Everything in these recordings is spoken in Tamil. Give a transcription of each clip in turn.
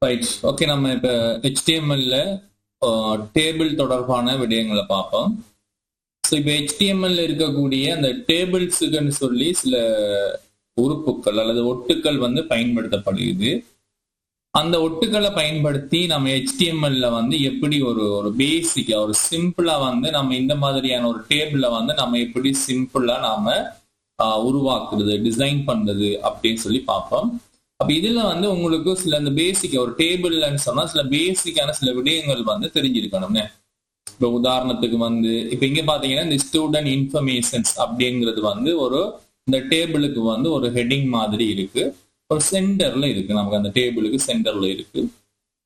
ரைட். ஓகே, நம்ம இப்ப HTML-ல டேபிள் தொடர்பான விடயங்களை பார்ப்போம். ஸோ இப்போ HTML-ல இருக்கக்கூடிய அந்த டேபிள்ஸுக்குன்னு சொல்லி சில உறுப்புகள் அல்லது ஒட்டுக்கள் வந்து பயன்படுத்தப்படுகிறது. அந்த ஒட்டுக்களை பயன்படுத்தி நம்ம HTML-ல வந்து எப்படி ஒரு பேசிக்கா ஒரு சிம்பிளா வந்து நம்ம இந்த மாதிரியான ஒரு டேபிள வந்து நம்ம எப்படி சிம்பிளா நாம உருவாக்குறது, டிசைன் பண்றது அப்படின்னு சொல்லி பார்ப்போம். அப்ப இதுல வந்து உங்களுக்கு சில இந்த பேசிக் ஒரு டேபிள்னு சொன்னா சில பேசிக்கான சில விடயங்கள் வந்து தெரிஞ்சிருக்கணும்னு. இப்போ உதாரணத்துக்கு வந்து இப்ப இங்க பாத்தீங்கன்னா இந்த ஸ்டூடெண்ட் இன்ஃபர்மேஷன்ஸ் அப்படிங்கிறது வந்து இந்த டேபிளுக்கு வந்து ஒரு ஹெட்டிங் மாதிரி இருக்கு, ஒரு சென்டர்ல இருக்கு, நமக்கு அந்த டேபிளுக்கு சென்டர்ல இருக்கு.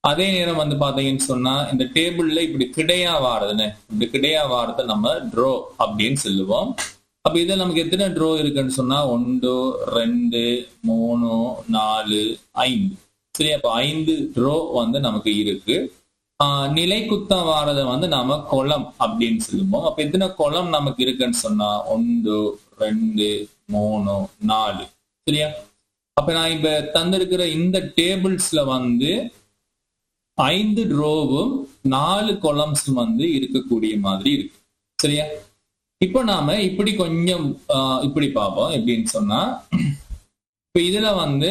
அதே நேரம் வந்து பாத்தீங்கன்னு சொன்னா இந்த டேபிள்ல இப்படி கிடையா வாரதுன்னு, இப்படி கிடையா வாரதை நம்ம ட்ரோ அப்படின்னு சொல்லுவோம். அப்ப இதுல நமக்கு எத்தனை ட்ரோ இருக்குன்னு சொன்னா 1 2 3 4 5. சரி, அப்ப 5 ட்ரோ வந்து நமக்கு இருக்கு. நிலை குத்தம் வாரதை வந்து நாம கொலம் அப்படின்னு சொல்லுவோம். அப்ப எத்தனை கொலம் நமக்கு இருக்குன்னு சொன்னா 1 2 3 4. சரியா, அப்ப நான் இப்ப தந்திருக்கிற இந்த டேபிள்ஸ்ல வந்து 5 ரோவும் 4 கொலம்ஸ் வந்து இருக்கக்கூடிய மாதிரி இருக்கு. சரியா, இப்போ நாம இப்படி கொஞ்சம் இப்படி பார்ப்போம். எப்படின்னு சொன்னா இப்ப இதுல வந்து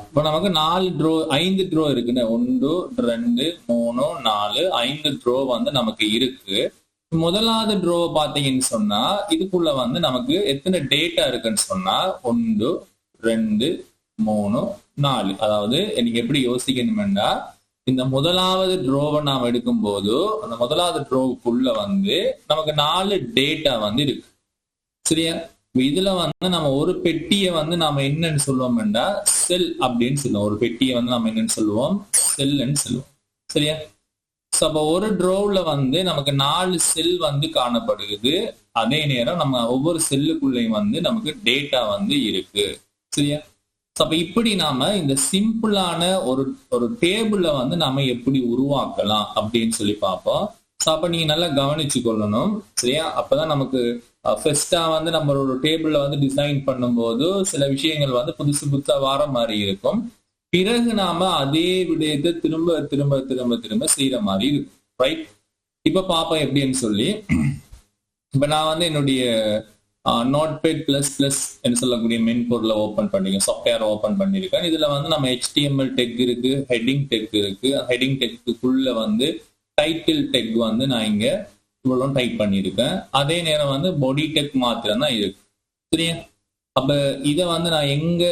இப்ப நமக்கு 5 ட்ரோ இருக்குன்னு, 1 2 3 4 5 ட்ரோ வந்து நமக்கு இருக்கு. முதலாவது ட்ரோ பாத்தீங்கன்னு சொன்னா இதுக்குள்ள வந்து நமக்கு எத்தனை டேட்டா இருக்குன்னு சொன்னா 1 2 3 4. அதாவது நீங்க எப்படி யோசிக்கணும்னா இந்த முதலாவது ட்ரோவை நாம் எடுக்கும் போது அந்த முதலாவது ட்ரோவுக்குள்ள வந்து நமக்கு 4 டேட்டா வந்து இருக்கு. சரியா, இதுல வந்து நம்ம ஒரு பெட்டியை வந்து நாம என்னன்னு சொல்லுவோம்னா செல் அப்படின்னு சொல்லுவோம். ஒரு பெட்டியை வந்து நம்ம என்னன்னு சொல்லுவோம், செல்ன்னு சொல்லுவோம். சரியா, அப்ப ஒரு ட்ரோவ்ல வந்து நமக்கு 4 செல் வந்து காணப்படுகிறது. அதே நேரம் நம்ம ஒவ்வொரு செல்லுக்குள்ளேயும் வந்து நமக்கு டேட்டா வந்து இருக்கு. சரியா, அப்ப இப்படி நாம இந்த சிம்பிளான ஒரு டேபிள வந்து நாம எப்படி உருவாக்கலாம் அப்படின்னு சொல்லி பார்ப்போம். அப்ப நீங்க நல்லா கவனிச்சு கொள்ளணும். சரியா, அப்பதான் நமக்கு ஃபர்ஸ்டா வந்து நம்ம ஒரு டேபிள வந்து டிசைன் பண்ணும்போது சில விஷயங்கள் வந்து புதுசு புதுசா வார மாதிரி இருக்கும். பிறகு நாம அதே விடயத்தை திரும்ப திரும்ப திரும்ப திரும்ப செய்யற மாதிரி இருக்கும். ரைட், இப்ப பாப்போம் எப்படின்னு சொல்லி. இப்ப நான் வந்து என்னுடைய நோட்பேட் பிளஸ் என்று சொல்லக்கூடிய மென்பொருளை ஓபன் பண்ணிருக்கேன், சாஃப்ட்வேர் ஓபன் பண்ணிருக்கேன். இதுல வந்து நம்ம HTML டெக் இருக்கு, ஹெட்டிங் டெக் இருக்கு. ஹெட்டிங் டெக்குள்ள வந்து டைட்டில் டெக் வந்து நான் இங்க இவ்வளவு டைப் பண்ணிருக்கேன். அதே நேரம் வந்து பாடி டெக் மாத்திரம் தான் இருக்கு. சரியா, அப்ப இதை வந்து நான் எங்க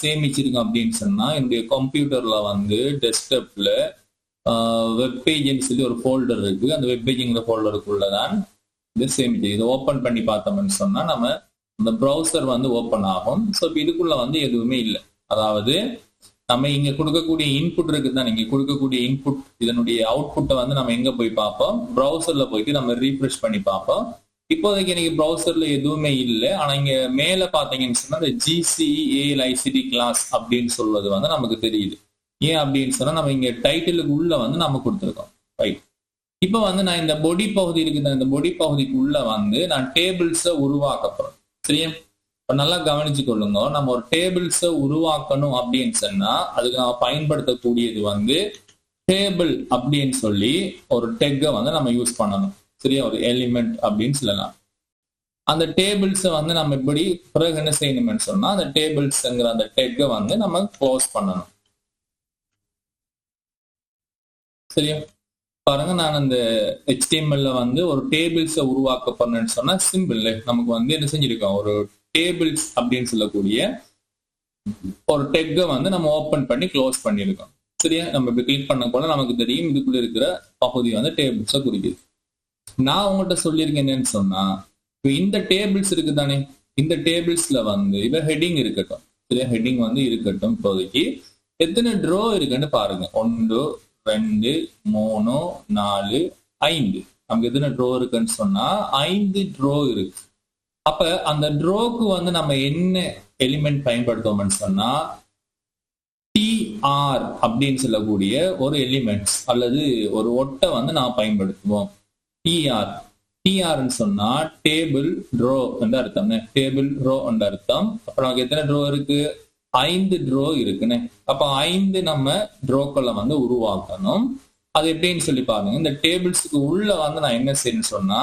சேமிச்சிருக்கேன் அப்படின்னு சொன்னா என்னுடைய கம்ப்யூட்டர்ல வந்து டெஸ்க்டாப்ல வெப்பேஜ்னு சொல்லி ஒரு ஃபோல்டர் இருக்கு. அந்த வெப்பேஜ்ங்கிற ஃபோல்டருக்குள்ளதான் இதை சேமிச்சு இதை ஓப்பன் பண்ணி பார்த்தோம்னு சொன்னா நம்ம இந்த ப்ரௌசர் வந்து ஓப்பன் ஆகும். ஸோ இப்போ இதுக்குள்ள வந்து எதுவுமே இல்லை. அதாவது நம்ம இங்க கொடுக்கக்கூடிய இன்புட் இருக்குதான், இங்க கொடுக்கக்கூடிய இன்புட் இதனுடைய அவுட்புட்டை வந்து நம்ம எங்க போய் பார்ப்போம், ப்ரௌசர்ல போயிட்டு நம்ம ரீஃப்ரெஷ் பண்ணி பார்ப்போம். இப்போதைக்கு எனக்கு ப்ரௌசர்ல எதுவுமே இல்லை. ஆனா இங்க மேல பாத்தீங்கன்னு சொன்னா இந்த GCALICT கிளாஸ் அப்படின்னு சொல்வது வந்து நமக்கு தெரியுது. ஏன் அப்படின்னு சொன்னா நம்ம இங்க டைட்டிலுக்கு உள்ள வந்து நம்ம கொடுத்துருக்கோம். ரைட், இப்ப வந்து நான் இந்த பொடி பகுதி இருக்குது, இந்த பொடி பகுதிக்குள்ள வந்து நான் டேபிள்ஸை உருவாக்க போறேன். சரியா, இப்ப நல்லா கவனிச்சு கொள்ளுங்க. நம்ம ஒரு டேபிள்ஸை உருவாக்கணும் அப்படின்னு சொன்னா அதுக்கு நம்ம பயன்படுத்தக்கூடியது வந்து டேபிள் அப்படின்னு சொல்லி ஒரு டெக்கை வந்து நம்ம யூஸ் பண்ணணும். சரியா, ஒரு எலிமெண்ட் அப்படின்னு சொல்லலாம். அந்த டேபிள்ஸை வந்து நம்ம இப்படி பிறகு என்ன செய்யணும்னு சொன்னா அந்த டேபிள்ஸ்ங்கிற அந்த டெக்கை வந்து நம்ம க்ளோஸ் பண்ணணும். சரியா, பாருங்க, நான் அந்த HTML-ல வந்து ஒரு டேபிள்ஸை உருவாக்க பண்ணேன்னு சொன்னா சிம்பிள். நமக்கு வந்து என்ன செஞ்சிருக்கோம், ஒரு டேபிள்ஸ் அப்படின்னு சொல்லக்கூடிய ஒரு டெக்கை வந்து நம்ம ஓப்பன் பண்ணி க்ளோஸ் பண்ணியிருக்கோம். சரியா, நம்ம இப்படி கிளிக் பண்ண கூட நமக்கு தெரியும் இதுக்குள்ள இருக்கிற பகுதி வந்து டேபிள்ஸை குறிக்குது. நான் உங்கள்கிட்ட சொல்லியிருக்கேன் என்னன்னு சொன்னா இப்போ இந்த டேபிள்ஸ் இருக்கு தானே, இந்த டேபிள்ஸ்ல வந்து இப்ப ஹெட்டிங் இருக்கட்டும். சரியா, ஹெட்டிங் வந்து இருக்கட்டும். இப்போதைக்கு எத்தனை ட்ரோ இருக்குன்னு பாருங்க, 1 2 3 4 5. நமக்கு எத்தனை ட்ரோ இருக்குன்னு சொன்னா 5 ட்ரோ இருக்கு. அப்ப அந்த ட்ரோக்கு வந்து நம்ம என்ன எலிமெண்ட் பயன்படுத்துவோம்னு சொன்னா TR அப்படின்னு சொல்லக்கூடிய ஒரு எலிமெண்ட்ஸ் அல்லது ஒரு ஒட்டை வந்து நான் பயன்படுத்துவோம். டிஆர்ன்னு சொன்னா டேபிள் ரோ என்று அர்த்தம். டேபிள் ரோ என்று அர்த்தம். அப்ப நமக்கு எத்தனை ட்ரோ இருக்கு, 5 ட்ரோ இருக்குன்னு. அப்ப 5 நம்ம ட்ரோக்களை வந்து உருவாக்கணும். அது எப்படின்னு சொல்லி பாருங்க. இந்த டேபிள்ஸுக்கு உள்ள வந்து நான் என்ன செய்யணும்னு சொன்னா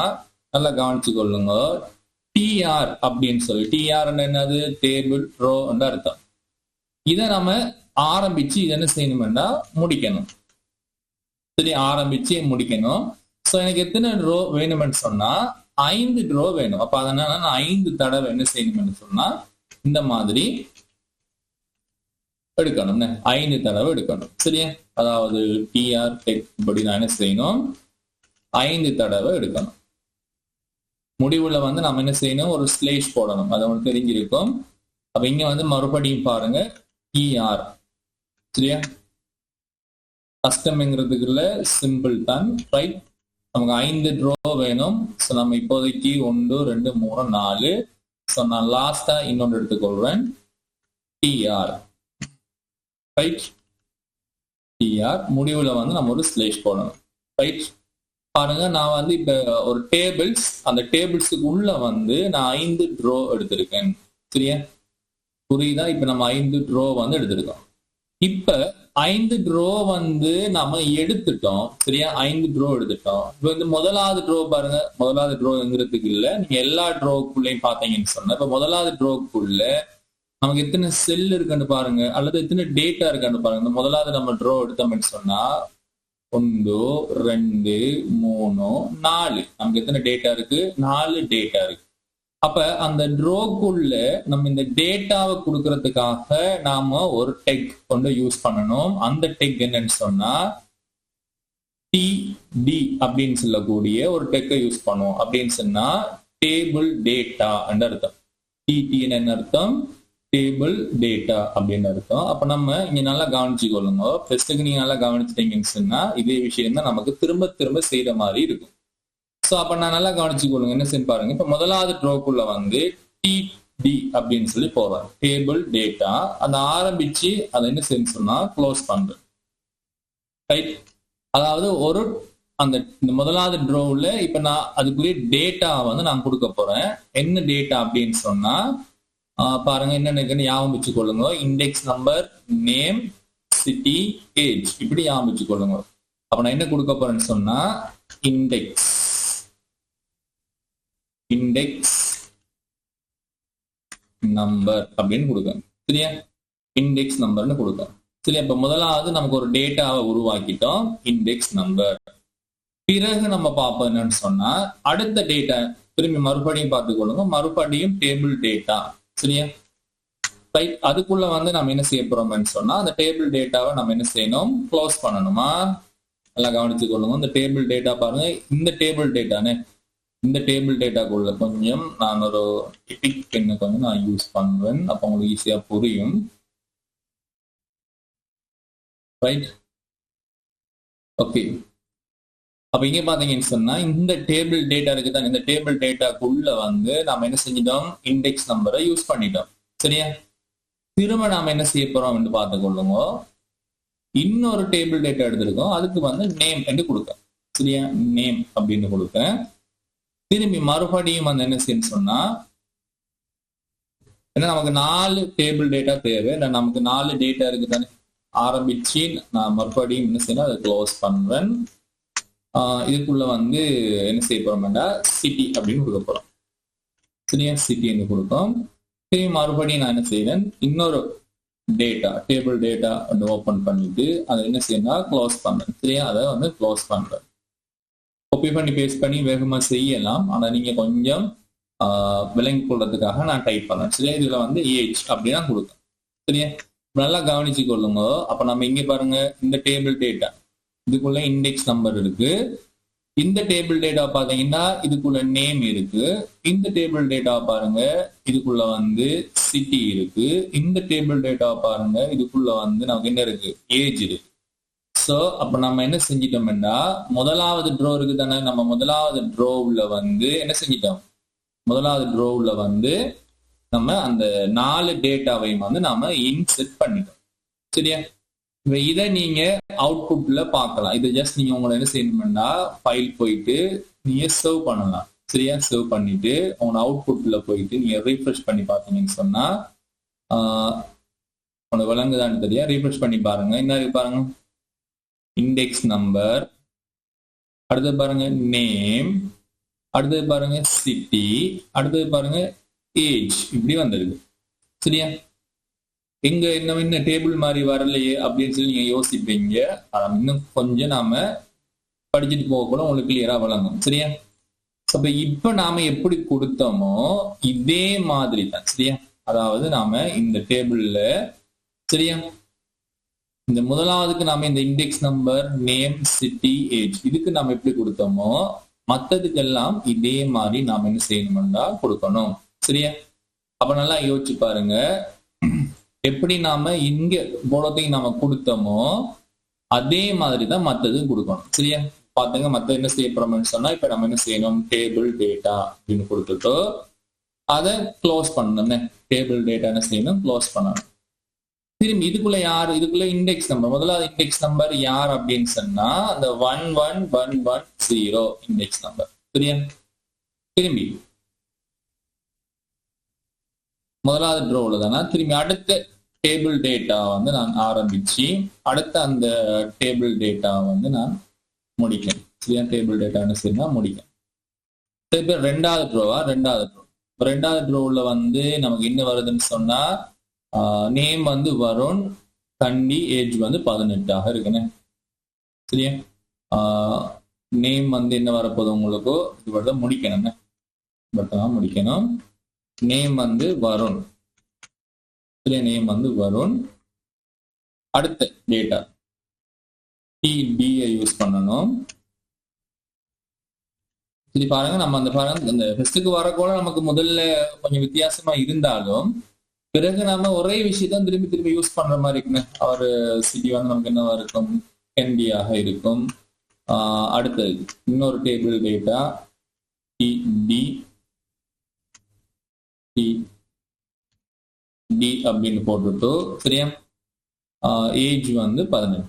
நல்லா கவனிச்சு கொள்ளுங்க. டிஆர் அப்படின்னு சொல்லி, டிஆர் என்னது? டேபிள் ரோ அர்த்தம். இதை நம்ம ஆரம்பிச்சு இதை என்ன செய்யணும்னா முடிக்கணும். சரி, ஆரம்பிச்சு முடிக்கணும். ஸோ எனக்கு எத்தனை ட்ரோ வேணும்னு சொன்னா 5 ட்ரோ வேணும். அப்ப அதனால நான் 5 தடவை என்ன செய்யணும்னு சொன்னா இந்த மாதிரி எடுக்கணும். 5 தடவை எடுக்கணும். சரியா? அதாவது டிஆர் டெக் படி நான் என்ன செய்யணும்? 5 தடவை எடுக்கணும். முடிவுல வந்து நம்ம என்ன செய்யணும்? ஒரு ஸ்லேஷ் போடணும். அது உங்களுக்கு தெரிஞ்சிருக்கும். அப்ப இங்க வந்து மறுபடியும் பாருங்க டிஆர். சரியா? கஸ்டம்ங்கிறதுக்குள்ள சிம்பிள் தான். ரைட், நமக்கு 5 ட்ரோ வேணும். ஸோ நம்ம இப்போதைக்கு 1 2 3 4. ஸோ நான் லாஸ்டா இன்னொன்று எடுத்துக்கொள்றேன். டிஆர். Right, TR. முடிவுல வந்து நம்ம ஒரு ஸ்லேஷ் போடணும். ரைட், பாருங்க நான் வந்து இப்ப ஒரு டேபிள்ஸ், அந்த டேபிள்ஸுக்கு உள்ள வந்து நான் 5 ட்ரோ எடுத்திருக்கேன். சரியா? புரியுதா? இப்ப நம்ம 5 ட்ரோ வந்து எடுத்திருக்கோம். இப்ப 5 ட்ரோ வந்து நம்ம எடுத்துட்டோம். சரியா? 5 ட்ரோ எடுத்துட்டோம். இப்ப வந்து முதலாவது ட்ரோ பாருங்க. முதலாவது ட்ரோ எங்கிறதுக்கு இல்ல, நீங்க எல்லா ட்ரோக்குள்ளயும் பாத்தீங்கன்னு சொன்னா இப்ப முதலாவது ட்ரோக்குள்ள நமக்கு எத்தனை செல் இருக்குன்னு பாருங்க, அல்லது எத்தனை டேட்டா இருக்கான்னு பாருங்க. இந்த முதலாவது நம்ம ட்ரோ எடுத்தோம்னு சொன்னா 1 2 3 4. நமக்கு எத்தனை டேட்டா இருக்கு? 4 டேட்டா இருக்கு. அப்ப அந்த ட்ரோக்குள்ள நம்ம இந்த டேட்டாவை கொடுக்கறதுக்காக நாம ஒரு டெக் கொண்டு யூஸ் பண்ணணும். அந்த டெக் என்னன்னு சொன்னா டிடி அப்படின்னு சொல்லக்கூடிய ஒரு டெக்கை யூஸ் பண்ணுவோம். அப்படின்னு சொன்னா டேபிள் டேட்டா என்று அர்த்தம். டிடின்னு என்ன அர்த்தம்? டேபிள் டேட்டா அப்படின்னு அர்த்தம். அப்ப நம்ம இங்க நல்லா கவனிச்சுக்கொள்ளுங்க. ஃபர்ஸ்ட்டுக்கு நீங்க நல்லா கவனிச்சிட்டீங்கன்னு சொன்னா இதே விஷயம் தான் நமக்கு திரும்ப திரும்ப செய்யற மாதிரி இருக்கும். ஸோ அப்ப நான் நல்லா கவனிச்சுக்கொள்ளுங்க. என்ன செய்ய பாருங்க. இப்ப முதலாவது ட்ரோக்குள்ள வந்து டிடி அப்படின்னு சொல்லி போறேன். Table data. அதை ஆரம்பிச்சு அதை என்ன செய்ய சொன்னா க்ளோஸ் பண்றேன். ரைட், அதாவது ஒரு அந்த இந்த முதலாவது ட்ரோவில் இப்ப நான் அதுக்குரிய டேட்டா வந்து நான் கொடுக்க போறேன். என்ன டேட்டா அப்படின்னு சொன்னா பாருங்க என்னன்னு ஞாபகம் வச்சுக்கொள்ளுங்க. Index number, name, city, age, இப்படி ஞாபகம் வச்சுக்கொள்ளுங்க. அப்ப நான் என்ன கொடுக்க போறேன்னு சொன்னா இண்டெக்ஸ் நம்பர் அப்படின்னு கொடுக்கேன். சரியா? இண்டெக்ஸ் நம்பர்னு கொடுக்கேன். சரி, அப்ப முதலாவது நமக்கு ஒரு டேட்டாவை உருவாக்கிட்டோம், இண்டெக்ஸ் நம்பர். பிறகு நம்ம பார்ப்போம் என்னன்னு சொன்னா அடுத்த டேட்டா திரும்பி மறுபடியும் பார்த்துக்கொள்ளுங்க. மறுபடியும் டேபிள் டேட்டா. சரியா? ரைட், அதுக்குள்ள வந்து நம்ம என்ன செய்ய போறோம்னு சொன்னா அந்த டேபிள் டேட்டாவை நம்ம என்ன செய்யணும்? க்ளோஸ் பண்ணணுமா? நல்லா கவனிச்சுக்கொள்ளுங்க. இந்த டேபிள் டேட்டா பாருங்க. இந்த டேபிள் டேட்டானே, இந்த டேபிள் டேட்டாக்குள்ள கொஞ்சம் நான் ஒரு எபிக் பெண்ணை கொஞ்சம் நான் யூஸ் பண்ணுவேன். அப்ப உங்களுக்கு ஈஸியா புரியும். Right, okay. அப்ப இங்க பாத்தீங்கன்னு சொன்னா இந்த டேபிள் டேட்டா இருக்குதான், இந்த டேபிள் டேட்டாக்குள்ள வந்து நாம என்ன செஞ்சிட்டோம்? இண்டெக்ஸ் நம்பரை யூஸ் பண்ணிட்டோம். சரியா? திரும்ப நாம என்ன செய்ய போறோம் என்று பார்த்துக்கொள்ளுங்க. இன்னொரு டேபிள் டேட்டா எடுத்திருக்கோம், அதுக்கு வந்து நேம் என்று கொடுக்க. சரியா? நேம் அப்படின்னு கொடுக்க. திரும்பி மறுபடியும் வந்து என்ன செய்யணும் சொன்னா ஏன்னா நமக்கு 4 டேபிள் டேட்டா தேவை. நமக்கு 4 டேட்டா இருக்கு தானே. ஆரம்பிச்சு நான் மறுபடியும் என்ன செய்யணும்? அதை க்ளோஸ் பண்றேன். இதுக்குள்ள வந்து என்ன செய்ய போறோம்னா சிட்டி அப்படின்னு கொடுக்க போறோம். சரியா? சிட்டின்னு கொடுத்தோம். திரும்பி மறுபடியும் நான் என்ன செய்வேன்? இன்னொரு டேட்டா டேபிள் டேட்டா வந்து ஓப்பன் பண்ணிட்டு அதை என்ன செய்யணும்? க்ளோஸ் பண்றேன். சரியா? அதை வந்து க்ளோஸ் பண்றேன். காப்பி பண்ணி பேஸ்ட் பண்ணி வேகமா செய்யலாம். ஆனா நீங்க கொஞ்சம் விளங்கி கொள்றதுக்காக நான் டைப் பண்ணேன். சரியா? இதுல வந்து ஏஜ் அப்படின்னா கொடுத்தேன். சரியா? நல்லா கவனிச்சு கொள்ளுங்க. அப்ப நம்ம இங்க பாருங்க, இந்த டேபிள் டேட்டா இதுக்குள்ள இண்டெக்ஸ் நம்பர் இருக்கு. இந்த டேபிள் டேட்டா பாத்தீங்கன்னா இதுக்குள்ள நேம் இருக்கு. இந்த டேபிள் டேட்டா பாருங்க இதுக்குள்ள வந்து சிட்டி இருக்கு. இந்த டேபிள் டேட்டா பாருங்க இதுக்குள்ள வந்து நமக்கு என்ன இருக்கு? ஏஜ் இருக்கு. சோ அப்ப நம்ம என்ன செஞ்சிட்டோம்னா முதலாவது ட்ரோ இருக்கு தானே, நம்ம முதலாவது ட்ரோவுல வந்து என்ன செஞ்சிட்டோம்? முதலாவது ட்ரோவுல வந்து நம்ம அந்த 4 டேட்டாவையும் வந்து நாம இன்செர்ட் பண்ணிட்டோம். சரியா? இதை நீங்க அவுட்புட்ல பார்க்கலாம். இதை ஜஸ்ட் நீங்க உங்களை என்ன செய்யணும்னா ஃபைல் போயிட்டு நீங்க சர்வ் பண்ணலாம். சரியா? சர்வ் பண்ணிட்டு உங்க அவுட்புட்ல போயிட்டு நீங்க ரீஃப்ரெஷ் பண்ணி பார்த்தீங்கன்னு சொன்னா உனக்கு விளங்குதான்னு தெரியா, ரீஃப்ரெஷ் பண்ணி பாருங்க. என்ன இருக்கு பாருங்க, இண்டெக்ஸ் நம்பர், அடுத்தது பாருங்க நேம், அடுத்தது பாருங்க சிட்டி, அடுத்தது பாருங்க ஏஜ், இப்படி வந்திருக்கு. சரியா, எங்க என்ன டேபிள் மாதிரி வரலையே அப்படின்னு சொல்லி நீங்க யோசிப்பீங்க. இன்னும் கொஞ்சம் நாம படிச்சுட்டு போக கூட உங்களுக்கு கிளியரா வழங்கும். சரியா, அப்ப இப்ப நாம எப்படி கொடுத்தோமோ இதே மாதிரி தான். சரியா, அதாவது நாம இந்த டேபிள்ல, சரியா, இந்த முதலாவதுக்கு நாம இந்த index number, name, city, age, இதுக்கு நாம எப்படி கொடுத்தோமோ மற்றதுக்கெல்லாம் இதே மாதிரி நாம என்ன செய்யணும்னா கொடுக்கணும். சரியா, அப்ப நல்லா யோசிச்சு பாருங்க, எப்படி நாம இங்க போலத்தையும் நாம கொடுத்தோமோ அதே மாதிரி தான் மற்றதும் கொடுக்கணும். சரியா, பாத்துங்க, மத்த என்ன செய்ய போறோம்னு சொன்னா இப்ப நம்ம என்ன செய்யணும், டேபிள் டேட்டா அப்படின்னு கொடுத்துட்டோ அதை க்ளோஸ் பண்ணணும். டேபிள் டேட்டா என்ன செய்யணும், க்ளோஸ் பண்ணணும். திரும்பி இதுக்குள்ள யார், இதுக்குள்ள இண்டெக்ஸ் நம்பர், முதல்ல இண்டெக்ஸ் நம்பர் யார் அப்படின்னு சொன்னா அந்த 11110 இண்டெக்ஸ் நம்பர். சரியா, திரும்பி முதலாவது ட்ரோவில் தானே, திரும்பி அடுத்த டேபிள் டேட்டா வந்து நான் ஆரம்பிச்சு அடுத்த அந்த டேபிள் டேட்டா வந்து நான் முடிக்கணும். சரியா, டேபிள் டேட்டா என்ன செய்யணும், முடிக்கணும். சரி, பேர் ரெண்டாவது ட்ரோவா, ரெண்டாவது ட்ரோவில் வந்து நமக்கு என்ன வருதுன்னு சொன்னா நேம் வந்து வருண், கண்டி, ஏஜ் வந்து 18 இருக்குன்னு. சரியா, நேம் வந்து என்ன வரப்போகுது உங்களுக்கு, இது முடிக்கணும், முடிக்கணும். நேம் வந்து வருண், சரியா, நேம் வந்து வருண். அடுத்த டேட்டா TD யூஸ் பண்ணணும். சரி பாருங்க, நம்ம அந்த பாருங்க அந்த ஃபெஸ்ட்டுக்கு வரக்கூட நமக்கு முதல்ல கொஞ்சம் வித்தியாசமா இருந்தாலும் பிறகு நம்ம ஒரே விஷயத்தான் திரும்பி திரும்பி யூஸ் பண்ற மாதிரி இருக்குன்னு. அவர் சிட்டி வந்து நமக்கு என்னவா இருக்கும், கண்டியாக இருக்கும். அடுத்தது இன்னொரு டேபிள் டேட்டா TD அப்படின்னு போட்டுட்டு, சரியா, ஏஜ் வந்து 18,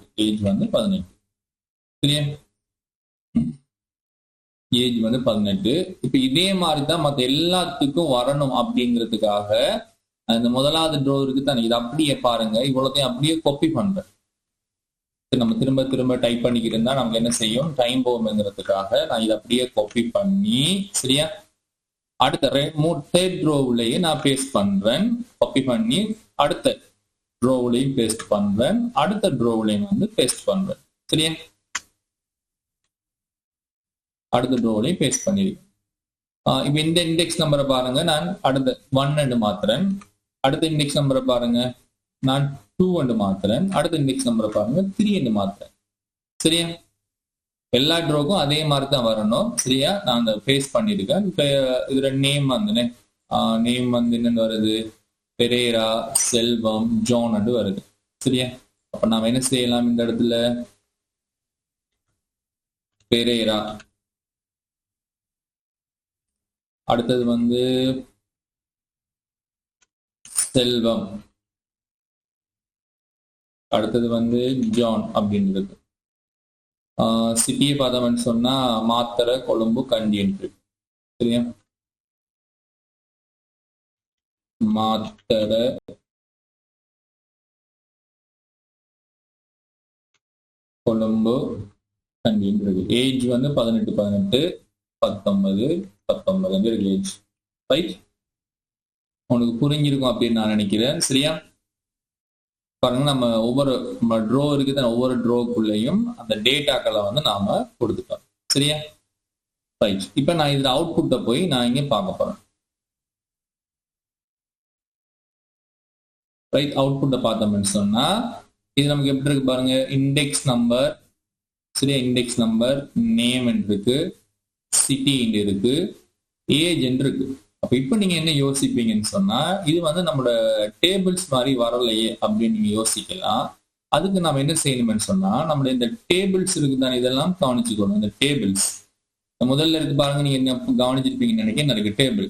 சரியா, ஏஜ் வந்து 18. இப்ப இதே மாதிரிதான் மற்ற எல்லாத்துக்கும் வரணும் அப்படிங்கிறதுக்காக அந்த முதலாவது ட்ரோ இருக்கு தானே, இது அப்படியே பாருங்க, இவ்வளோத்தையும் அப்படியே காப்பி பண்றேன். நம்ம திரும்ப திரும்ப டைப் பண்ணிக்கிட்டு இருந்தா நமக்கு என்ன செய்யும், டைம் போகுங்கிறதுக்காக நான் இதை அப்படியே காப்பி பண்ணி, சரியா, அடுத்த தேர்ட் ரோவுலயே நான் பேஸ்ட் பண்றேன். காப்பி பண்ணி அடுத்த ரோவுலையும் பேஸ்ட் பண்றேன், அடுத்த ட்ரோவுலையும் வந்து பேஸ்ட் பண்றேன். சரியா, அடுத்த ட்ரோவுலையும் பேஸ்ட் பண்ணிருக்கேன். இப்ப இந்த இண்டெக்ஸ் நம்பரை பாருங்க, நான் அடுத்த 1 மாத்துறேன். அடுத்த இண்டெக்ஸ் நம்பரை பாருங்க, நான் 2 மாத்துறேன். அடுத்த இண்டெக்ஸ் நம்பரை பாருங்க 3 மாத்துறேன். சரியா, எல்லா ட்ரோக்கும் அதே மாதிரி தான் வரணும். சரியா, நான் அந்த பேஸ்ட் பண்ணிருக்கேன். இப்ப இதுல நேம் வந்து என்னன்னு வருது, பெரேரா, செல்வம், ஜான் வருது. சரியா, அப்ப நாம என்ன செய்யலாம், இந்த இடத்துல பெரேரா, அடுத்தது வந்து செல்வம், அடுத்தது வந்து ஜான் அப்படின்னு இருக்கு. சிட்டியை பார்த்தோம்னு சொன்னா மாத்தரை, கொழும்பு, கண்டி இருக்கு. சரியா, மாத்தரை, கொழும்பு, கண்டி இருக்கு. ஏஜ் வந்து 18, 19 இருக்கு ஏஜ். ரைட், உனக்கு புரிஞ்சிருக்கும் அப்படின்னு நான் நினைக்கிறேன். சரியா, பாருங்க, நம்ம ஒவ்வொரு ட்ரோ இருக்குது, ஒவ்வொரு ட்ரோக்குள்ளேயும் அந்த டேட்டாக்களை வந்து நாம கொடுத்துட்டோம். சரியா, ரைட். இப்ப நான் இதுல அவுட்புட்டை போய் நான் இங்க பார்க்க போறேன். ரைட், அவுட்புட்டை பார்த்தோம்னு சொன்னா இது நமக்கு எப்படி இருக்கு பாருங்க, இண்டெக்ஸ் நம்பர், சரியா, இண்டெக்ஸ் நம்பர், நேம் இருக்கு, சிட்டி இருக்கு, ஏஜ் இருக்கு. அப்ப இப்ப நீங்க என்ன யோசிப்பீங்கன்னு சொன்னா, இது வந்து நம்மளோட டேபிள்ஸ் மாதிரி வரலையே அப்படின்னு நீங்க யோசிக்கலாம். அதுக்கு நாம என்ன செய்யணும்னு சொன்னா, நம்மளோட இந்த டேபிள்ஸ் இருக்குதானே, இதெல்லாம் கவனிச்சுக்கணும். இந்த டேபிள்ஸ் முதல்ல இருக்கு பாருங்க, நீங்க என்ன கவனிச்சிருப்பீங்கன்னு நினைக்கிறேன், நிறைய டேபிள்.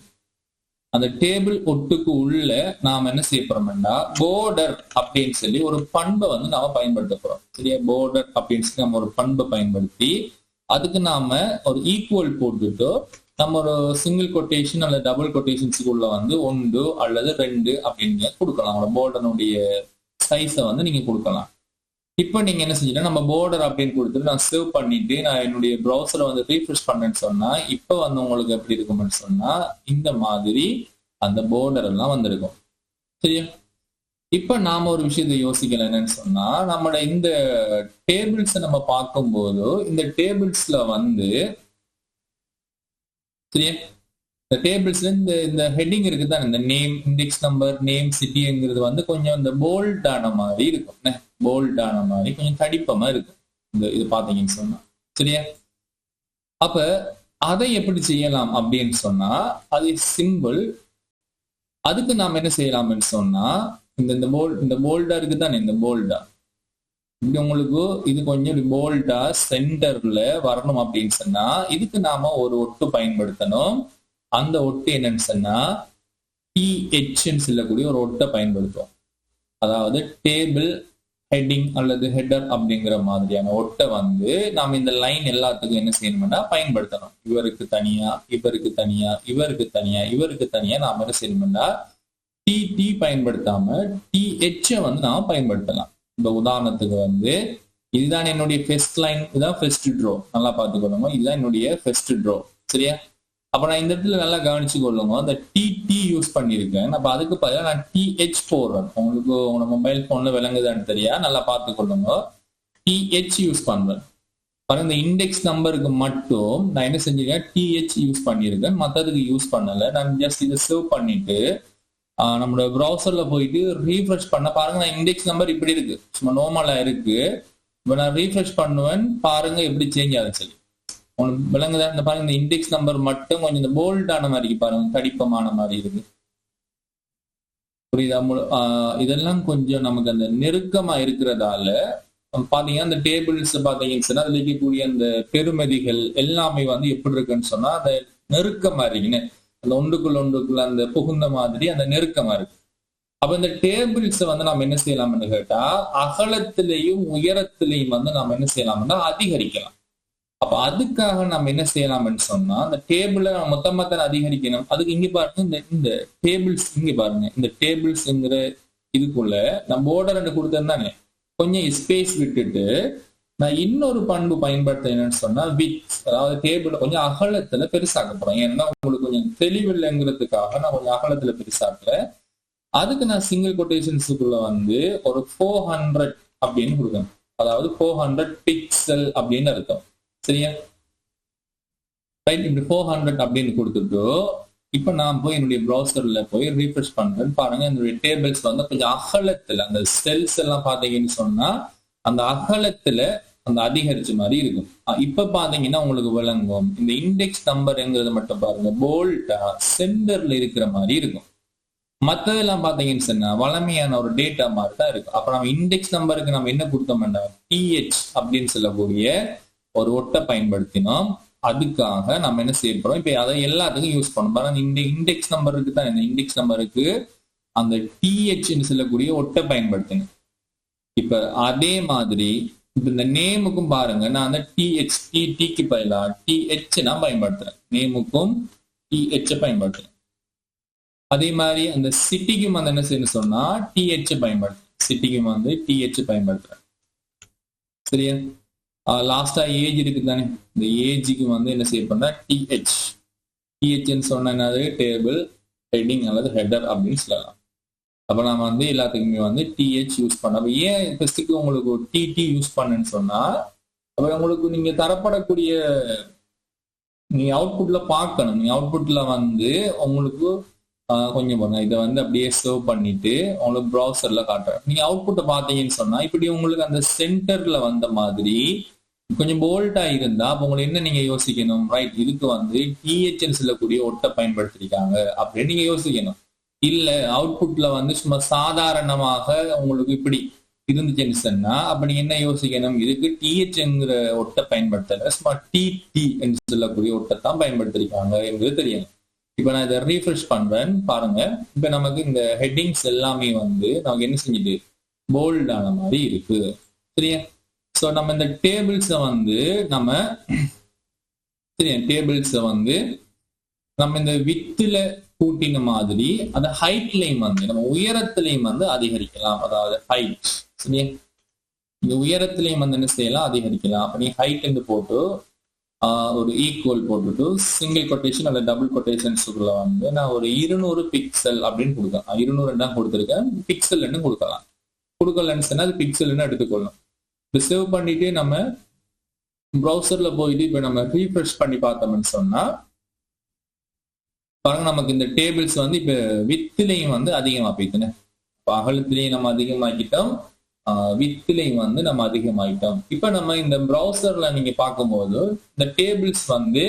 அந்த டேபிள் ஒட்டுக்கு உள்ள நாம என்ன செய்ய போறோம்னா, போர்டர் அப்படின்னு சொல்லி ஒரு பண்பை வந்து நாம பயன்படுத்த போறோம். சரியா, போர்டர் அப்படின்னு சொல்லி நம்ம ஒரு பண்பை பயன்படுத்தி அதுக்கு நாம ஒரு ஈக்குவல் போட்டுட்டோ நம்ம ஒரு சிங்கிள் கொட்டேஷன் அல்லது டபுள் கொட்டேஷன்ஸுக்குள்ள வந்து 1 அல்லது 2 அப்படின்னு கொடுக்கலாம். போர்டனுடைய சைஸை வந்து நீங்க கொடுக்கலாம். இப்போ நீங்க என்ன செஞ்சீங்கன்னா நம்ம border அப்படின்னு கொடுத்துட்டு நான் சேவ் பண்ணிட்டு நான் என்னுடைய ப்ரௌசரை வந்து ரீஃப்ரெஷ் பண்ணேன்னு சொன்னா இப்போ வந்து உங்களுக்கு எப்படி இருக்கும்னு சொன்னா இந்த மாதிரி அந்த border எல்லாம் வந்திருக்கும். சரியா? இப்ப நாம ஒரு விஷயத்தை யோசிக்கல என்னன்னு சொன்னா நம்மளோட இந்த டேபிள்ஸை நம்ம பார்க்கும்போது இந்த டேபிள்ஸ்ல வந்து சரியா இந்த டேபிள்ஸ்ல இந்த ஹெட்டிங் இருக்குதான் இந்த நேம், இண்டெக்ஸ் நம்பர், நேம், சிட்டிங்கிறது வந்து கொஞ்சம் இந்த போல்டான மாதிரி இருக்கும். போல்டான மாதிரி கொஞ்சம் தடிப்பமா இருக்கும் இந்த இது பாத்தீங்கன்னு சொன்னா. சரியா? அப்ப அதை எப்படி செய்யலாம் அப்படின்னு சொன்னா அது சிம்பிள். அதுக்கு நாம என்ன செய்யலாம்னு சொன்னா இந்த போல்டா இருக்கு தானே, இந்த போல்டா இப்படி உங்களுக்கு இது கொஞ்சம் போல்டா சென்டர்ல வரணும் அப்படின்னு சொன்னா இதுக்கு நாம ஒரு ஒட்டு பயன்படுத்தணும். அந்த ஒட்டு என்னன்னு சொன்னா TH சொல்லக்கூடிய ஒரு ஒட்டை பயன்படுத்துவோம். அதாவது டேபிள் ஹெட்டிங் அல்லது ஹெட்டர் அப்படிங்கிற மாதிரியான ஒட்டை வந்து நாம இந்த லைன் எல்லாத்துக்கும் என்ன செய்யணும்னா பயன்படுத்தணும். இவருக்கு தனியா, இவருக்கு தனியா, இவருக்கு தனியா, இவருக்கு தனியா நாம என்ன செய்யணும்னா TT பயன்படுத்தாம TH வந்து நாம பயன்படுத்தலாம். இந்த உதாரணத்துக்கு வந்து இதுதான் என்னுடைய ஃபர்ஸ்ட் லைன், இதுதான் ஃபர்ஸ்ட் ட்ரோ. நல்லா பார்த்துக்கொள்ளுங்க, இதுதான் என்னுடைய ஃபர்ஸ்ட் ட்ரோ. சரியா? அப்ப நான் இந்த இடத்துல நல்லா கவனிச்சு கொள்ளுங்க, அந்த TT யூஸ் பண்ணியிருக்கேன். அப்ப அதுக்கு பதிலாக நான் TH போடுறேன். உங்களுக்கு உங்க மொபைல் போன்ல விளங்குதான்னு தெரியா, நல்லா பார்த்துக்கொள்ளுங்க. TH யூஸ் பண்றேன். பாருங்க இந்த இண்டெக்ஸ் நம்பருக்கு மட்டும் நான் என்ன செஞ்சிருக்கேன், TH யூஸ் பண்ணியிருக்கேன். மற்றதுக்கு யூஸ் பண்ணல. நான் ஜஸ்ட் இதை சேவ் பண்ணிட்டு நம்மளோட ப்ரௌசர்ல போயிட்டு ரீஃப்ரெஷ் பண்ண பாருங்க. நான் இண்டெக்ஸ் நம்பர் இப்படி இருக்கு, சும்மா நார்மலா இருக்கு. இப்போ நான் ரீஃப்ரெஷ் பண்ணுவேன், பாருங்க எப்படி சேஞ்ச் ஆகுது சொல்லி. உங்களுக்கு விளங்குதா? இந்த பாருங்க இந்த இண்டெக்ஸ் நம்பர் மட்டும் கொஞ்சம் இந்த போல்டான மாதிரி பாருங்க, தடிப்பமான மாதிரி இருக்கு. புரியுதா? இதெல்லாம் கொஞ்சம் நமக்கு அந்த நெருக்கமா இருக்கிறதால பாத்தீங்கன்னா அந்த டேபிள்ஸ் பாத்தீங்கன்னு சொன்னா அதுல இருக்கக்கூடிய அந்த பெருமதிகள் எல்லாமே வந்து எப்படி இருக்குன்னு சொன்னா அந்த நெருக்கமா இருக்குன்னு அந்த ஒன்றுக்குள்ள அந்த புகுந்த மாதிரி அந்த நெருக்கமா இருக்கு. அப்ப இந்த டேபிள்ஸ் வந்து நம்ம என்ன செய்யலாம்னு கேட்டா அகலத்திலையும் உயரத்திலையும் வந்து நம்ம என்ன செய்யலாம்னா அதிகரிக்கலாம். அப்ப அதுக்காக நம்ம என்ன செய்யலாம்னு சொன்னா அந்த டேபிளை மொத்தமா தான் அதிகரிக்கணும். அதுக்கு இங்க பாருங்க இந்த டேபிள்ஸ் இங்க பாருங்க, இந்த டேபிள்ஸ்ங்கிற இதுக்குள்ள நம்ம border கொடுத்தேன் கொஞ்சம் ஸ்பேஸ் விட்டுட்டு நான் இன்னொரு பண்பு பயன்படுத்த என்னன்னு சொன்னா வித், அதாவது டேபிள கொஞ்சம் அகலத்துல பெருசாக்க போறேன். ஏன்னா உங்களுக்கு கொஞ்சம் தெளிவில்லைங்கிறதுக்காக நான் கொஞ்சம் அகலத்துல பெருசாக்குறேன். அதுக்கு நான் சிங்கிள் கொட்டேஷன்ஸுக்குள்ள வந்து ஒரு 400 அப்படின்னு கொடுக்கணும். அதாவது 400 பிக்சல் அப்படின்னு அர்த்தம். சரியா? ரைட். இப்படி 400 அப்படின்னு கொடுத்துட்டு இப்ப நான் போய் என்னுடைய ப்ரௌசர்ல போய் ரீஃப்ரெஷ் பண்றேன். பாருங்க என்னுடைய டேபிள்ஸ் வந்து கொஞ்சம் அகலத்துல அந்த செல்ஸ் எல்லாம் பாத்தீங்கன்னு சொன்னா அந்த அகலத்துல அந்த அதிகரிச்ச மாதிரி இருக்கும். இப்ப பாத்தீங்கன்னா உங்களுக்கு விளங்கும். இந்த இண்டெக்ஸ் நம்பர்ங்கிறது மட்டும் பாருங்க போல்டா சென்டர்ல இருக்கிற மாதிரி இருக்கும். மற்றதெல்லாம் பாத்தீங்கன்னு சொன்னா வளமையான ஒரு டேட்டா மாதிரி தான் இருக்கு. அப்ப நம்ம இண்டெக்ஸ் நம்பருக்கு நம்ம என்ன கொடுத்தோம்னா TH அப்படின்னு சொல்லக்கூடிய ஒரு ஒட்டை பயன்படுத்தினோம். அதுக்காக நம்ம என்ன செய்ய போறோம், இப்ப அதை எல்லாத்துக்கும் யூஸ் பண்ணோம். பாருங்க இந்த இண்டெக்ஸ் நம்பருக்கு தான், இந்த இண்டெக்ஸ் நம்பருக்கு அந்த TH சொல்லக்கூடிய ஒட்டை பயன்படுத்தினேன். இப்ப அதே மாதிரி இந்த நேமுக்கும் பாருங்க நான் அந்த THக்கு பதிலா TH நான் பயன்படுத்துறேன். நேமுக்கும் TH பயன்படுத்துறேன். அதே மாதிரி அந்த சிட்டிக்கும் வந்து என்ன செய்யணும் சொன்னா TH பயன்படுத்துறேன். சிட்டிக்கும் வந்து TH பயன்படுத்துறேன். சரியா? லாஸ்டா ஏஜ் இருக்கு தானே, இந்த ஏஜுக்கு வந்து என்ன செய்ய பண்ணா THன்னு சொன்ன என்னது டேபிள் ஹெட்டிங் அல்லது ஹெட்டர் அப்படின்னு சொல்லலாம். அப்ப நாம வந்து எல்லாத்துக்குமே வந்து TH யூஸ் பண்ண. அப்ப ஏன் ஃபர்ஸ்ட்டுக்கு உங்களுக்கு TT யூஸ் பண்ணுன்னு சொன்னா அப்ப உங்களுக்கு நீங்க தரப்படக்கூடிய நீங்க அவுட்புட்ல பார்க்கணும். நீங்க அவுட்புட்ல வந்து உங்களுக்கு கொஞ்சம் பாருங்க இதை வந்து அப்படியே சேவ் பண்ணிட்டு உங்களுக்கு ப்ரௌசர்ல காட்டுறேன். நீங்க அவுட்புட்டை பார்த்தீங்கன்னு சொன்னா இப்படி உங்களுக்கு அந்த சென்டர்ல வந்த மாதிரி கொஞ்சம் போல்டா இருந்தா அப்ப உங்களுக்கு என்ன நீங்க யோசிக்கணும், ரைட் இதுக்கு வந்து THன்னு சொல்லக்கூடிய ஒட்டை பயன்படுத்திருக்காங்க அப்படின்னு நீங்க யோசிக்கணும். இல்ல அவுட்புட்ல வந்து சும்மா சாதாரணமாக உங்களுக்கு இப்படி இருந்துச்சுன்னு சொன்னா அப்ப நீங்க என்ன யோசிக்கணும், இதுக்கு THங்கிற ஒட்டை பயன்படுத்தல, சும்மா TT என்று சொல்லக்கூடிய ஒட்டை தான் பயன்படுத்திருக்காங்க என்பது தெரியும். இப்ப நான் இதை ரீஃப்ரெஷ் பண்றேன் பாருங்க. இப்ப நமக்கு இந்த ஹெட்டிங்ஸ் எல்லாமே வந்து நமக்கு என்ன செஞ்சுட்டு போல்டான மாதிரி இருக்கு. சரியா? ஸோ நம்ம இந்த டேபிள்ஸை வந்து நம்ம இந்த வித்துல கூட்டின மாதிரி அந்த ஹைட்லையும் வந்து நம்ம உயரத்திலையும் வந்து அதிகரிக்கலாம். அதாவது ஹைட் சரியா, இந்த உயரத்திலையும் வந்து என்ன செய்யலாம், அதிகரிக்கலாம். அப்ப நீ ஹைட் என்று போட்டு ஒரு ஈக்குவல் போட்டுட்டு சிங்கிள் கொட்டேஷன் அல்ல டபுள் கொட்டேஷன்ஸுக்குள்ள வந்து நான் ஒரு 200 பிக்சல் அப்படின்னு கொடுக்கலாம். 200 தான் கொடுத்துருக்கேன், பிக்சல் கொடுக்கலாம். கொடுக்கலன்னு சொன்னா அது பிக்சல் எடுத்துக்கொள்ளும். சேவ் பண்ணிட்டு நம்ம ப்ரௌசர்ல போயிட்டு இப்ப நம்ம ரீஃப்ரெஷ் பண்ணி பார்த்தோம்னு சொன்னா பாருங்க, நமக்கு இந்த டேபிள்ஸ் வந்து இப்ப வித்திலையும் வந்து அதிகமா போயிட்டுனே. அகலத்திலையும் நம்ம அதிகமாக்கிட்டோம், வித்திலையும் வந்து நம்ம அதிகமாயிட்டோம். இப்ப நம்ம இந்த ப்ரௌசர்ல நீங்க பார்க்கும்போது இந்த டேபிள்ஸ் வந்து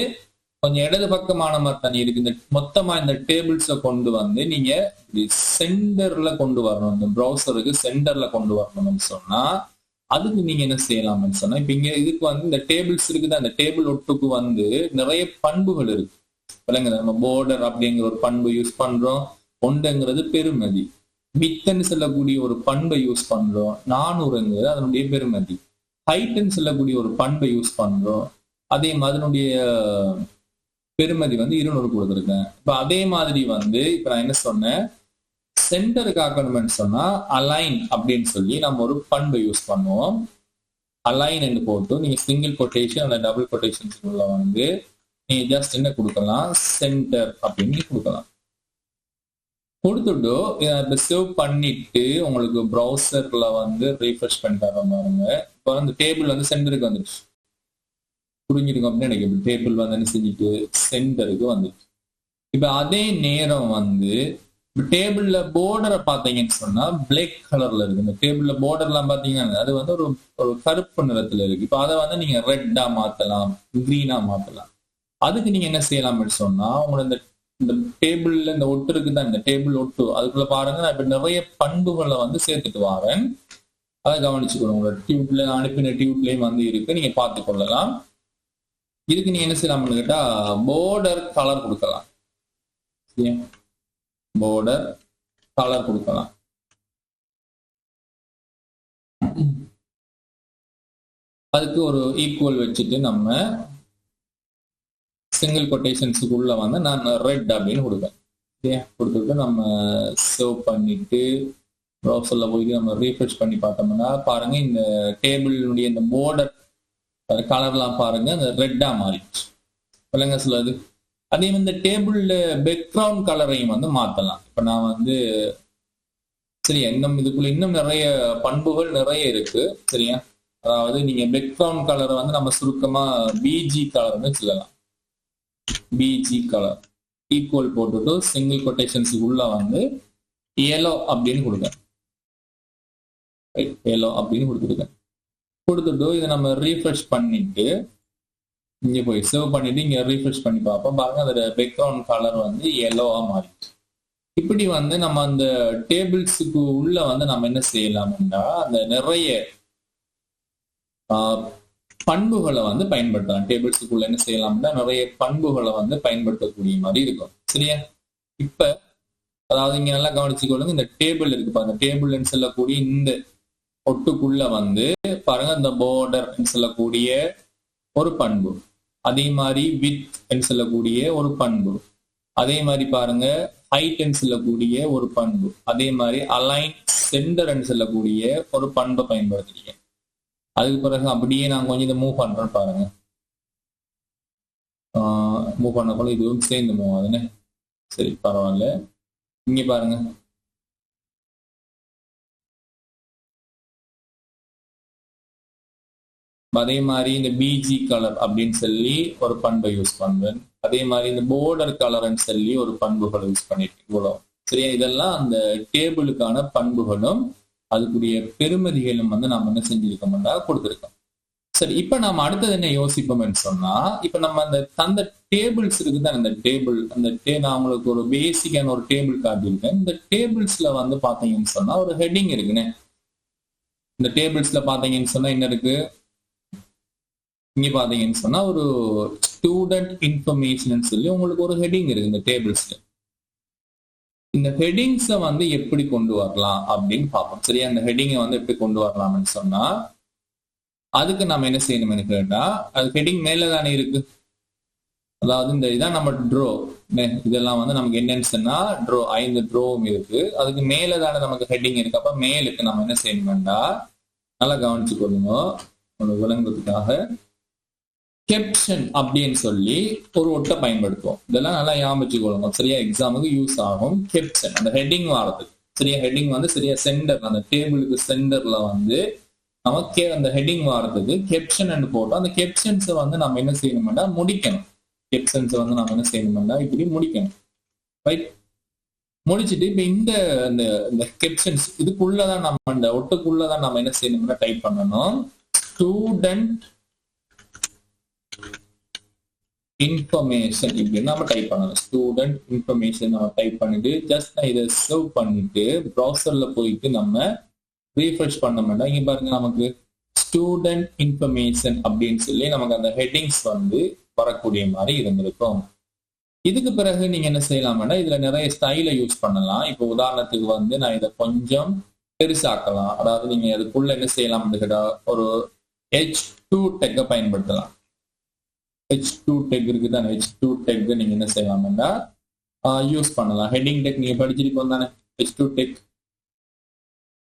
கொஞ்சம் இடது பக்கமான மாதிரி தண்ணி இருக்கு. இந்த மொத்தமா இந்த டேபிள்ஸை கொண்டு வந்து நீங்க சென்டர்ல கொண்டு வரணும், இந்த ப்ரௌசருக்கு சென்டர்ல கொண்டு வரணும்னு சொன்னா அதுக்கு நீங்க என்ன செய்யலாம்னு சொன்னா, இப்ப இங்க இதுக்கு வந்து இந்த டேபிள்ஸ் இருக்குது, அந்த டேபிள் ஒட்டுக்கு வந்து நிறைய பண்புகள் இருக்கு. நம்ம போர்டர் அப்படிங்கிற ஒரு பண்பு யூஸ் பண்றோம், ஒன்றுங்கிறது பெருமதி, வித்துன்னு சொல்லக்கூடிய ஒரு பண்பை யூஸ் பண்றோம், 400ங்கிறது அதனுடைய பெருமதி, ஹைட்ன்னு சொல்லக்கூடிய ஒரு பண்பை யூஸ் பண்றோம், அதே அதனுடைய பெருமதி வந்து 200 கொடுத்துருக்கேன். இப்ப அதே மாதிரி வந்து இப்ப நான் என்ன சொன்னேன், சென்டருக்கு ஆக்கணும்னு சொன்னா அலைன் அப்படின்னு சொல்லி நம்ம ஒரு பண்பை யூஸ் பண்ணுவோம். அலைன் என்று போட்டு நீங்க சிங்கிள் கொட்டேஷன் அல்ல டபுள் கொட்டேஷன்ஸ்குள்ள வந்து நீங்க ஜஸ்ட் என்ன கொடுக்கலாம், சென்டர் அப்படின்னு கொடுக்கலாம். கொடுத்துட்டு இதை சேவ் பண்ணிட்டு உங்களுக்கு ப்ரௌசர்ல வந்து ரீஃப்ரெஷ் பண்ணி தரோம் பாருங்க. இப்போ அந்த டேபிள் வந்து சென்டருக்கு வந்துடுச்சு, புரிஞ்சிருக்கும் அப்படின்னு நினைக்கிறேன். டேபிள் வந்து என்ன செஞ்சுட்டு சென்டருக்கு வந்துடுச்சு. இப்ப அதே நேரம் வந்து டேபிள்ல போர்டரை பார்த்தீங்கன்னு சொன்னா பிளாக் கலர்ல இருக்கு. இந்த டேபிள்ல போர்டர்லாம் பாத்தீங்கன்னா அது வந்து ஒரு கருப்பு நிறத்துல இருக்கு. இப்ப அதை வந்து நீங்க ரெட்டா மாத்தலாம், கிரீனா மாத்தலாம். அதுக்கு நீங்க என்ன செய்யலாம்னு சொன்னா, உங்களோட இந்த டேபிள்ல இந்த ஒட்டு இருக்குதான், இந்த டேபிள் ஒட்டு அதுக்குள்ள பாருங்க, நான் இப்ப நிறைய பண்புகளை வந்து சேர்த்துட்டு வரேன், அதை கவனிச்சுக்கணும். உங்களோட டியூப்ல அனுப்பின டியூப்லயும் வந்து இருக்கு, நீங்க பார்த்து கொள்ளலாம். இதுக்கு நீங்க என்ன செய்யலாம்னு கேட்டா போர்டர் கலர் கொடுக்கலாம், போர்டர் கலர் கொடுக்கலாம். அதுக்கு ஒரு ஈக்குவல் வச்சுட்டு நம்ம சிங்கிள் கொட்டேஷன்ஸுக்குள்ள வந்து நான் ரெட் அப்படின்னு கொடுப்பேன். கொடுத்துட்டு நம்ம சேவ் பண்ணிட்டு ப்ரௌசர்ல போயிட்டு நம்ம ரீஃப்ரெஷ் பண்ணி பார்த்தோம்னா பாருங்க, இந்த டேபிளினுடைய இந்த போர்டர் கலர்லாம் பாருங்க அந்த ரெட்டா மாறிடுச்சு. இல்லைங்க சொல்லுது. அதே இந்த டேபிள்ல பேக்ரவுண்ட் கலரையும் வந்து மாத்தலாம். இப்ப நான் வந்து சரியா, இன்னும் இதுக்குள்ள இன்னும் நிறைய பண்புகள் நிறைய இருக்கு சரியா. அதாவது நீங்க பேக்ரவுண்ட் கலரை வந்து நம்ம சுருக்கமா பிஜி கலர்னு சொல்லலாம். பிஜி கலர் ஈக்குவல் போட்டுட்டு சிங்கிள் கொட்டேஷன்ஸுக்குள்ள வந்து yellow அப்படின்னு கொடுங்க, yellow அப்படின்னு கொடுத்துருக்கேன். கொடுத்துட்டு இதை நம்ம ரீஃப்ரெஷ் பண்ணிட்டு இங்க போய் சேவ் பண்ணிட்டு இங்க ரீஃப்ரெஷ் பண்ணி பார்ப்போம். பாருங்க அதோட பேக்ரவுண்ட் கலர் வந்து yellow-ஆ மாறிடுச்சு. இப்படி வந்து நம்ம அந்த டேபிள்ஸுக்கு உள்ள வந்து நம்ம என்ன செய்யலாம்னா அந்த நிறைய பண்புகளை வந்து பயன்படுத்தலாம். டேபிள்ஸுக்குள்ள என்ன செய்யலாம்னா நிறைய பண்புகளை வந்து பயன்படுத்தக்கூடிய மாதிரி இருக்கும் சரியா. இப்ப அதாவது இங்க நல்லா கவனிச்சுக்கொள்ளுங்க, இந்த டேபிள் இருக்கு பாருங்க, டேபிள்னு சொல்லக்கூடிய இந்த ஒட்டுக்குள்ள வந்து பாருங்க இந்த போர்டர் சொல்லக்கூடிய ஒரு பண்பு, அதே மாதிரி வித் சொல்லக்கூடிய ஒரு பண்பு, அதே மாதிரி பாருங்க ஹைட் சொல்லக்கூடிய ஒரு பண்பு, அதே மாதிரி அலைன் சென்டர் சொல்லக்கூடிய ஒரு பண்பை பயன்படுத்துறீங்க. அதுக்கு பிறகு அப்படியே நான் கொஞ்சம் இதை மூவ் பண்றேன் பாருங்க, மூவ் பண்ண போல இதுவும் சேர்ந்து மூவ் ஆகுதுன்னு. சரி பரவாயில்ல. இங்க பாருங்க அதே மாதிரி இந்த பிஜி கலர் அப்படின்னு சொல்லி ஒரு பண்பை யூஸ் பண்றேன். அதே மாதிரி இந்த போர்டர் கலர்ன்னு சொல்லி ஒரு பண்புகளை யூஸ் பண்ணிருக்கேன். இவ்வளவு சரியா. இதெல்லாம் அந்த டேபிளுக்கான பண்புகளும் அதுக்குரிய பெருமதிகளும் வந்து நம்ம என்ன செஞ்சிருக்கோம்னா கொடுத்துருக்கோம். சரி, இப்ப நம்ம அடுத்தது என்ன யோசிப்போம்னு சொன்னா, இப்ப நம்ம அந்த டேபிள்ஸ் இருக்குதான், அந்த டேபிள் நான் உங்களுக்கு ஒரு பேசிக்கான ஒரு டேபிள் காட்டியிருக்கேன். இந்த டேபிள்ஸ்ல வந்து பாத்தீங்கன்னு சொன்னா ஒரு ஹெட்டிங் இருக்குன்னு. இந்த டேபிள்ஸ்ல பாத்தீங்கன்னு சொன்னா என்ன இருக்கு, இங்க பாத்தீங்கன்னு சொன்னா ஒரு ஸ்டூடெண்ட் இன்ஃபர்மேஷன் சொல்லி உங்களுக்கு ஒரு ஹெட்டிங் இருக்கு இந்த டேபிள்ஸ்ல. இந்த ஹெட்டிங்ஸை வந்து எப்படி கொண்டு வரலாம் அப்படின்னு பார்ப்போம் சரியா. அந்த ஹெட்டிங்கை வந்து எப்படி கொண்டு வரலாம்னு சொன்னா அதுக்கு நம்ம என்ன செய்யணும்னு கேட்டா, அது ஹெட்டிங் மேல தானே இருக்கு, அதாவது இந்த இதான் நம்ம ட்ரோ. இதெல்லாம் வந்து நமக்கு என்னன்னு சொன்னா ட்ரோ 5 ட்ரோவும் இருக்கு. அதுக்கு மேல தானே நமக்கு ஹெட்டிங் இருக்கு. அப்ப மேலுக்கு நம்ம என்ன செய்யணும்டா, நல்லா கவனிச்சு கொள்ளுங்க விளங்குறதுக்காக கேப்ஷன் அப்படின்னு சொல்லி ஒரு ஒட்டை பயன்படுத்துவோம். இதெல்லாம் நல்லா ஞாபகம் கொள்ளுங்க, சரியா எக்ஸாமுக்கு யூஸ் ஆகும். கேப்ஷன் அந்த ஹெட்டிங் வாரத்துக்கு சரியா, ஹெட்டிங் வந்து சரியா சென்டர் அந்த டேபிளுக்கு சென்டர்ல வந்து நமக்கு அந்த ஹெட்டிங் வாரத்துக்கு கேப்ஷன் போட்டோம். அந்த கேப்ஷன்ஸை வந்து நம்ம என்ன செய்யணும்னா முடிக்கணும். கேப்ஷன்ஸை வந்து நம்ம என்ன செய்யணும்னா இப்படி முடிக்கணும். ரைட், முடிச்சுட்டு இப்ப இந்த கேப்ஷன்ஸ் இதுக்குள்ளதான் நம்ம இந்த ஒட்டுக்குள்ளதான் நம்ம என்ன செய்யணும்னா டைப் பண்ணணும். ஸ்டூடெண்ட் இன்ஃபர்மேஷன் இப்படின்னு நம்ம டைப் பண்ணணும். ஸ்டூடெண்ட் இன்ஃபர்மேஷன் நம்ம டைப் பண்ணிட்டு ஜஸ்ட் நான் இதை சர்வ் பண்ணிட்டு ப்ரௌசர்ல போயிட்டு நம்ம ரீஃப்ரெஷ் பண்ணோம்னா இங்க பாருங்க நமக்கு ஸ்டூடெண்ட் இன்ஃபர்மேஷன் அப்படின்னு சொல்லி நமக்கு அந்த ஹெட்டிங்ஸ் வந்து வரக்கூடிய மாதிரி இருந்திருக்கும். இதுக்கு பிறகு நீங்க என்ன செய்யலாம்னா இதுல நிறைய ஸ்டைலை யூஸ் பண்ணலாம். இப்போ உதாரணத்துக்கு வந்து நான் இதை கொஞ்சம் பெருசாக்கலாம். அதாவது நீங்க அதுக்குள்ள என்ன செய்யலாம் கேட்டா ஒரு H2 டெக்கை பயன்படுத்தலாம். H2 டெக் இருக்குதானே, H2 டெக் நீங்க என்ன செய்யலாம்னா யூஸ் பண்ணலாம். ஹெட்டிங் டெக் நீங்க படிச்சிருக்கோம் தானே, H2 டெக்.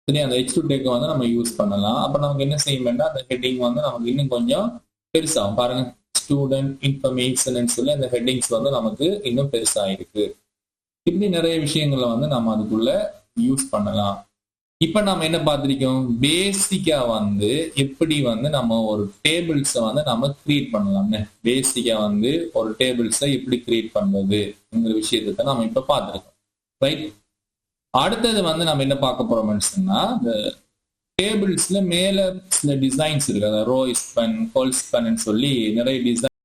சரி, அந்த H2 டெக் வந்து நம்ம யூஸ் பண்ணலாம். அப்ப நமக்கு என்ன செய்யணும்னா அந்த ஹெட்டிங் வந்து நமக்கு இன்னும் கொஞ்சம் பெருசாகும். பாருங்க, ஸ்டூடெண்ட் இன்ஃபர்மேஷன் சொல்லி அந்த ஹெட்டிங்ஸ் வந்து நமக்கு இன்னும் பெருசா இருக்கு. இப்படி நிறைய விஷயங்களை வந்து நம்ம அதுக்குள்ள யூஸ் பண்ணலாம். இப்ப நம்ம என்ன பார்த்திருக்கோம், பேசிக்கா வந்து எப்படி வந்து நம்ம ஒரு டேபிள்ஸை வந்து நம்ம கிரியேட் பண்ணலாம்னு. பேசிக்கா வந்து ஒரு டேபிள்ஸை எப்படி கிரியேட் பண்றதுங்கிற விஷயத்தை நம்ம இப்ப பார்த்திருக்கோம். ரைட், அடுத்தது வந்து நம்ம என்ன பார்க்க போறோம்னு சொன்னா இந்த டேபிள்ஸ்ல மேல சில டிசைன்ஸ் இருக்கு. ரோ ஸ்பன், ஹோல் ஸ்பன் சொல்லி நிறைய டிசைன்